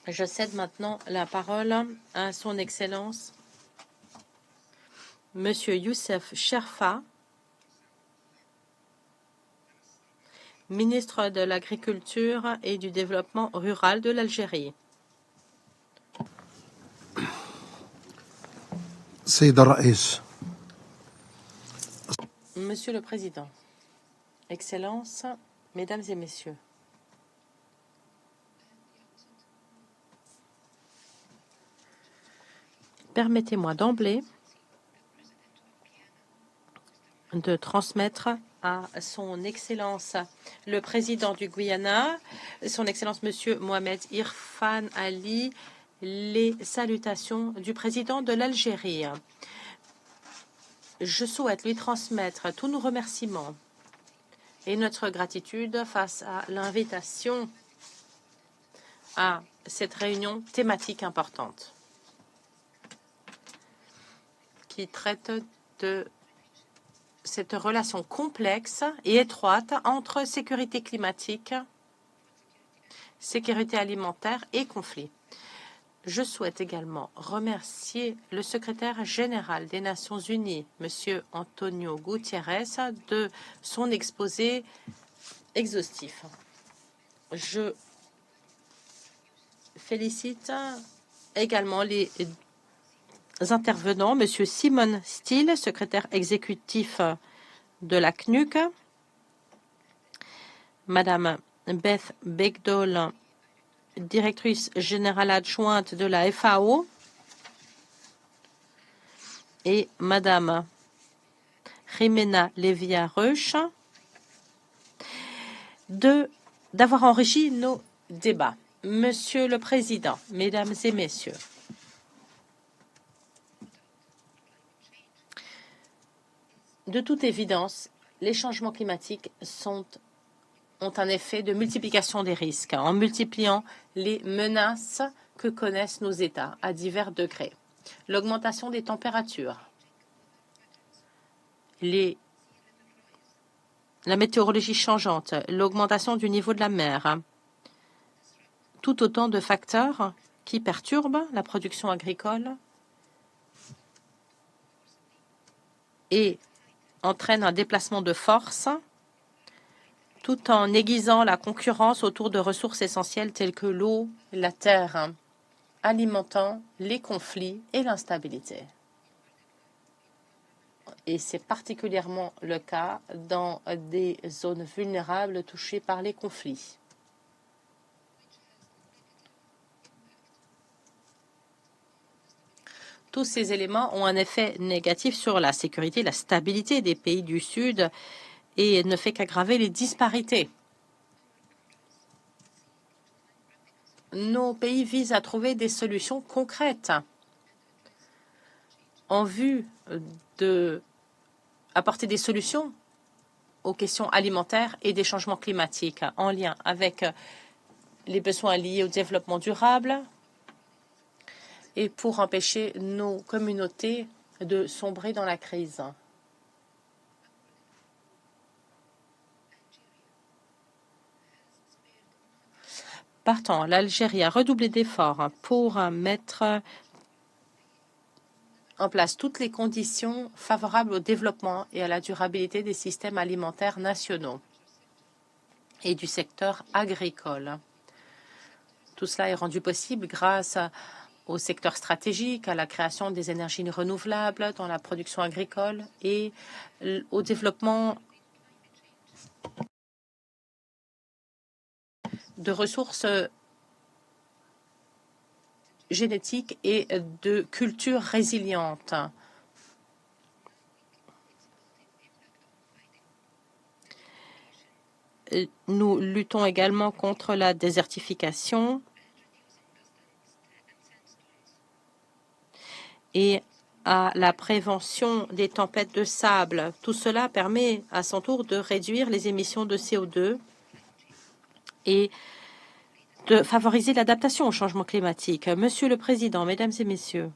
Je cède maintenant la parole à son Excellence, Monsieur Youssef Cherfa, ministre de l'Agriculture et du Développement rural de l'Algérie. سيد الرئيس Monsieur le Président, Excellences, Mesdames et Messieurs, permettez-moi d'emblée de transmettre à son Excellence le Président du Guyana, son Excellence Monsieur Mohamed Irfan Ali, les salutations du Président de l'Algérie. Je souhaite lui transmettre tous nos remerciements et notre gratitude face à l'invitation à cette réunion thématique importante qui traite de cette relation complexe et étroite entre sécurité climatique, sécurité alimentaire et conflit. Je souhaite également remercier le secrétaire général des Nations Unies, M. Antonio Gutiérrez, de son exposé exhaustif. Je félicite également les intervenants, M. Simon Steele, secrétaire exécutif de la CNUC, Mme Beth Begdol, directrice générale adjointe de la FAO, et Mme Jimena Levia Reusch, d'avoir enrichi nos débats. Monsieur le Président, Mesdames et Messieurs, de toute évidence, les changements climatiques ont un effet de multiplication des risques, en multipliant les menaces que connaissent nos États à divers degrés. L'augmentation des températures, la météorologie changeante, l'augmentation du niveau de la mer, tout autant de facteurs qui perturbent la production agricole et entraînent un déplacement de force tout en aiguisant la concurrence autour de ressources essentielles telles que l'eau, la terre, alimentant les conflits et l'instabilité. Et c'est particulièrement le cas dans des zones vulnérables touchées par les conflits. Tous ces éléments ont un effet négatif sur la sécurité et la stabilité des pays du Sud et ne fait qu'aggraver les disparités. Nos pays visent à trouver des solutions concrètes en vue d'apporter des solutions aux questions alimentaires et des changements climatiques en lien avec les besoins liés au développement durable et pour empêcher nos communautés de sombrer dans la crise. Partant, l'Algérie a redoublé d'efforts pour mettre en place toutes les conditions favorables au développement et à la durabilité des systèmes alimentaires nationaux et du secteur agricole. Tout cela est rendu possible grâce au secteur stratégique, à la création des énergies renouvelables dans la production agricole et au développement de ressources génétiques et de cultures résilientes. Nous luttons également contre la désertification et à la prévention des tempêtes de sable. Tout cela permet à son tour de réduire les émissions de CO2 et de favoriser l'adaptation au changement climatique. Monsieur le Président, Mesdames et Messieurs,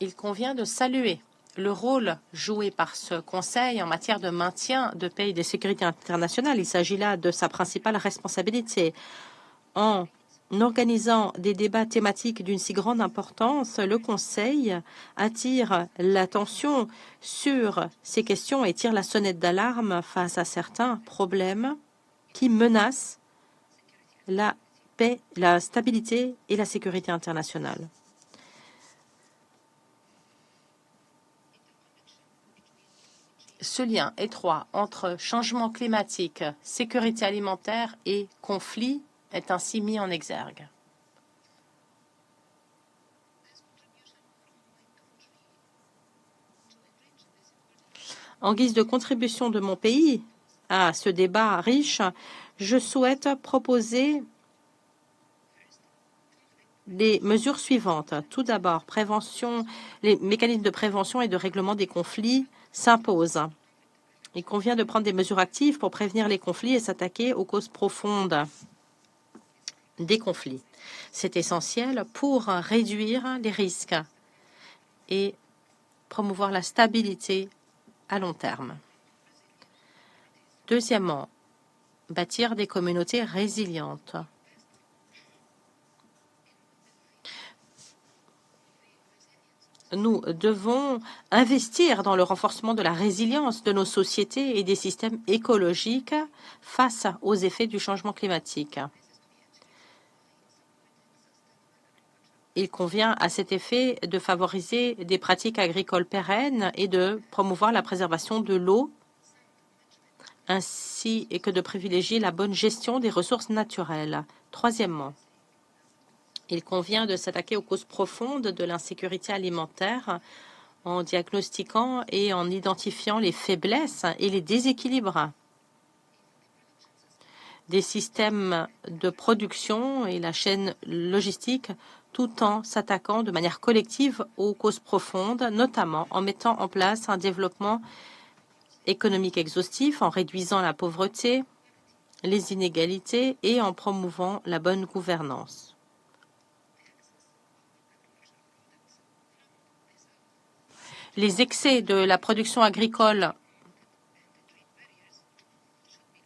il convient de saluer le rôle joué par ce Conseil en matière de maintien de paix et de sécurité internationale. Il s'agit là de sa principale responsabilité. En organisant des débats thématiques d'une si grande importance, le Conseil attire l'attention sur ces questions et tire la sonnette d'alarme face à certains problèmes qui menacent la paix, la stabilité et la sécurité internationale. Ce lien étroit entre changement climatique, sécurité alimentaire et conflit est ainsi mis en exergue. En guise de contribution de mon pays à ce débat riche, je souhaite proposer des mesures suivantes. Tout d'abord, les mécanismes de prévention et de règlement des conflits s'imposent. Il convient de prendre des mesures actives pour prévenir les conflits et s'attaquer aux causes profondes des conflits. C'est essentiel pour réduire les risques et promouvoir la stabilité à long terme. Deuxièmement, bâtir des communautés résilientes. Nous devons investir dans le renforcement de la résilience de nos sociétés et des systèmes écologiques face aux effets du changement climatique. Il convient à cet effet de favoriser des pratiques agricoles pérennes et de promouvoir la préservation de l'eau, ainsi que de privilégier la bonne gestion des ressources naturelles. Troisièmement, il convient de s'attaquer aux causes profondes de l'insécurité alimentaire en diagnostiquant et en identifiant les faiblesses et les déséquilibres des systèmes de production et la chaîne logistique, tout en s'attaquant de manière collective aux causes profondes, notamment en mettant en place un développement économique exhaustif, en réduisant la pauvreté, les inégalités et en promouvant la bonne gouvernance. Les excès de la production agricole,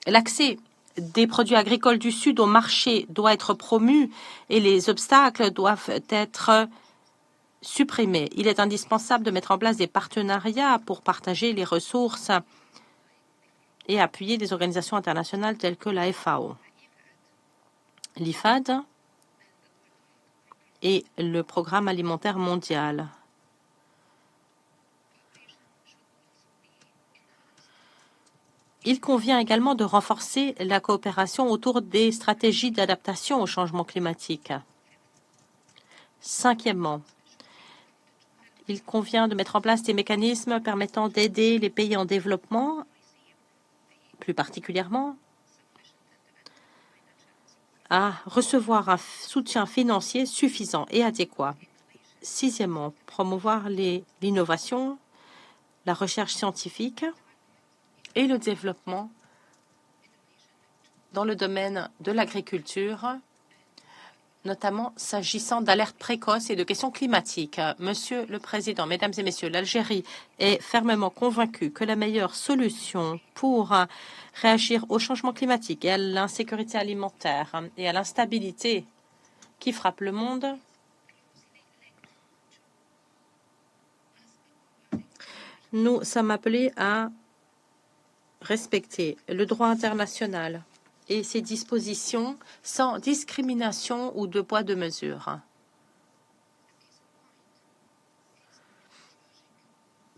l'accès des produits agricoles du Sud au marché doit être promu et les obstacles doivent être supprimés. Il est indispensable de mettre en place des partenariats pour partager les ressources et appuyer des organisations internationales telles que la FAO, l'IFAD et le Programme alimentaire mondial. Il convient également de renforcer la coopération autour des stratégies d'adaptation au changement climatique. Cinquièmement, il convient de mettre en place des mécanismes permettant d'aider les pays en développement, plus particulièrement, à recevoir un soutien financier suffisant et adéquat. Sixièmement, promouvoir l'innovation, la recherche scientifique et le développement dans le domaine de l'agriculture, notamment s'agissant d'alertes précoces et de questions climatiques. Monsieur le Président, Mesdames et Messieurs, l'Algérie est fermement convaincue que la meilleure solution pour réagir au changement climatique et à l'insécurité alimentaire et à l'instabilité qui frappe le monde, nous sommes appelés à respecter le droit international et ses dispositions sans discrimination ou de poids de mesure.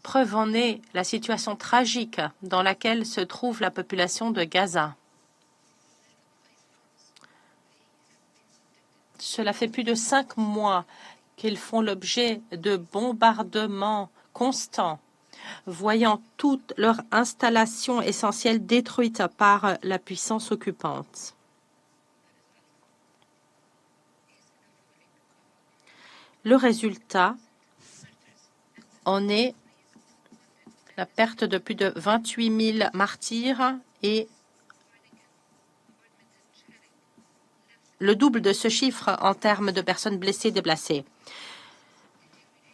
Preuve en est la situation tragique dans laquelle se trouve la population de Gaza. Cela fait plus de 5 mois qu'ils font l'objet de bombardements constants, voyant toute leur installation essentielle détruite par la puissance occupante. Le résultat en est la perte de plus de 28 000 martyrs et le double de ce chiffre en termes de personnes blessées et déplacées.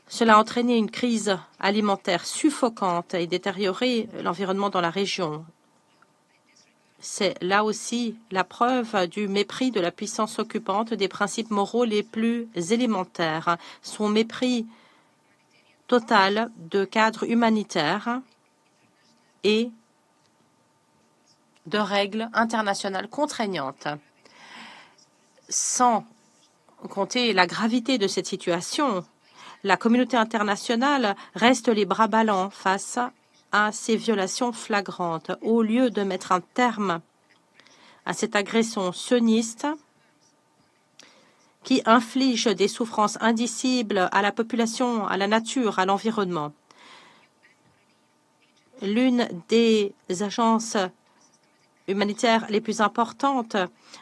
Cela a entraîné une crise alimentaire suffocante et détérioré l'environnement dans la région. C'est là aussi la preuve du mépris de la puissance occupante des principes moraux les plus élémentaires, son mépris total de cadre humanitaire et de règles internationales contraignantes. Sans compter la gravité de cette situation, la communauté internationale reste les bras ballants face à ces violations flagrantes. Au lieu de mettre un terme à cette agression sioniste qui inflige des souffrances indicibles à la population, à la nature, à l'environnement, l'une des agences humanitaires les plus importantes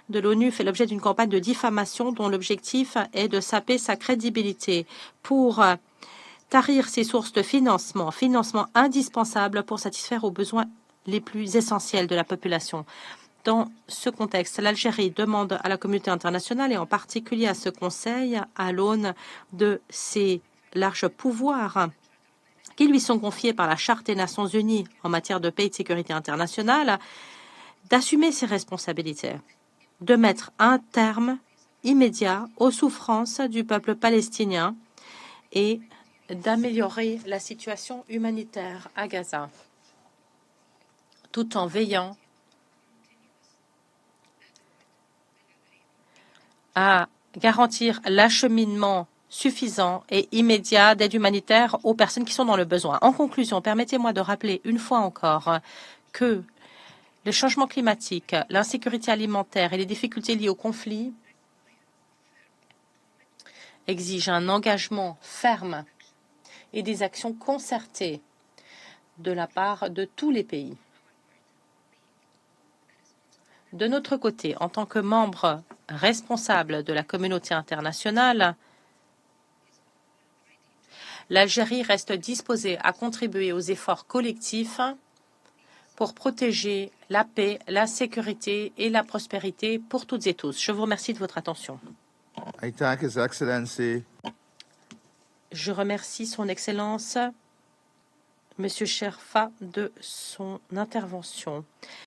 de l'ONU fait l'objet d'une campagne de diffamation dont l'objectif est de saper sa crédibilité pour tarir ses sources de financement indispensables pour satisfaire aux besoins les plus essentiels de la population. Dans ce contexte, l'Algérie demande à la communauté internationale et en particulier à ce Conseil, à l'aune de ses larges pouvoirs qui lui sont confiés par la Charte des Nations Unies en matière de paix et de sécurité internationale, d'assumer ses responsabilités, de mettre un terme immédiat aux souffrances du peuple palestinien et d'améliorer la situation humanitaire à Gaza, tout en veillant à garantir l'acheminement suffisant et immédiat d'aide humanitaire aux personnes qui sont dans le besoin. En conclusion, permettez-moi de rappeler une fois encore que le changement climatique, l'insécurité alimentaire et les difficultés liées au conflit exigent un engagement ferme et des actions concertées de la part de tous les pays. De notre côté, en tant que membre responsable de la communauté internationale, l'Algérie reste disposée à contribuer aux efforts collectifs pour protéger la paix, la sécurité et la prospérité pour toutes et tous. Je vous remercie de votre attention. I thank His Excellency. Je remercie Son Excellence, Monsieur Sherfa, de son intervention.